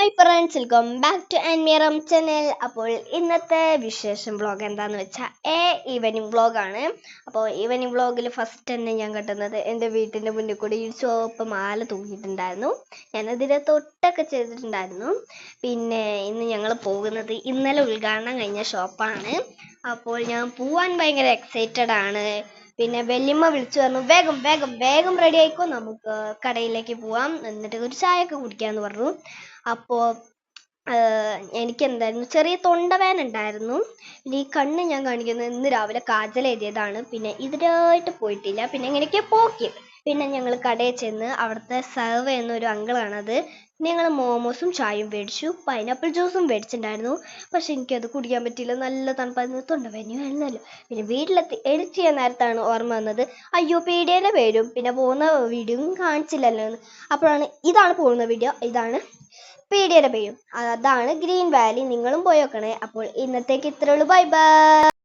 Hi friends, welcome back to ആൻമിയറം channel. അപ്പോൾ ഇന്നത്തെ വിശേഷം വ്ളോഗ് എന്താണെന്ന് വെച്ചാൽ ഈവനിങ് വ്ളോഗാണ്. അപ്പോൾ ഈവനിങ് വ്ളോഗിൽ ഫസ്റ്റ് തന്നെ ഞാൻ കണ്ടുന്നത് എൻ്റെ വീട്ടിൻ്റെ മുന്നിൽ കൂടി ഈ ചുവപ്പ് മാല തൂങ്ങിയിട്ടുണ്ടായിരുന്നു. ഞാനതിനെ തൊട്ടൊക്കെ ചെയ്തിട്ടുണ്ടായിരുന്നു. പിന്നെ ഇന്ന് ഞങ്ങൾ പോകുന്നത് ഇന്നലെ ഉദ്ഘാടനം കഴിഞ്ഞ ഷോപ്പാണ്. അപ്പോൾ ഞാൻ പോവാൻ ഭയങ്കര എക്സൈറ്റഡ് ആണ്. പിന്നെ വല്യമ്മ വിളിച്ചു പറഞ്ഞു, വേഗം വേഗം വേഗം റെഡി ആയിക്കോ, നമുക്ക് കടയിലേക്ക് പോവാം, എന്നിട്ട് ഒരു ചായയൊക്കെ കുടിക്കാന്ന് പറഞ്ഞു. അപ്പോൾ എനിക്ക് എന്തായിരുന്നു, ചെറിയ തൊണ്ടവേദന ഉണ്ടായിരുന്നു. ഈ കണ്ണ് ഞാൻ കാണിക്കുന്നത് ഇന്ന് രാവിലെ കാജൽ എഴുതിയതാണ്. പിന്നെ ഇതിനായിട്ട് പോയിട്ടില്ല. പിന്നെ എങ്ങനെയൊക്കെ പോക്കി. പിന്നെ ഞങ്ങൾ കടയിൽ ചെന്ന് അവിടുത്തെ സെർവ് ചെയ്യുന്ന ഒരു അങ്കിളാണത്. ഞങ്ങൾ മോമോസും ചായയും മേടിച്ചു, പൈനാപ്പിൾ ജ്യൂസും മേടിച്ചിട്ടുണ്ടായിരുന്നു. പക്ഷെ എനിക്കത് കുടിക്കാൻ പറ്റിയില്ല, നല്ല തണുപ്പായിരുന്നു, തൊണ്ടവേദനയായിരുന്നല്ലോ. പിന്നെ വീട്ടിലെത്തി എഡിറ്റ് ചെയ്യാൻ നേരത്താണ് ഓർമ്മ വന്നത്, അയ്യോ പീഡിയയിലെ പേരും പിന്നെ പോകുന്ന വീഡിയോയും കാണിച്ചില്ലല്ലോ എന്ന്. അപ്പോഴാണ് ഇതാണ് പോകുന്ന വീഡിയോ, ഇതാണ് പീഡിയയുടെ പേരും, അതാണ് ഗ്രീൻ വാലി. നിങ്ങളും പോയി നോക്കണേ. അപ്പോൾ ഇന്നത്തേക്ക് ഇത്രേ ഉള്ളൂ. Bye bye.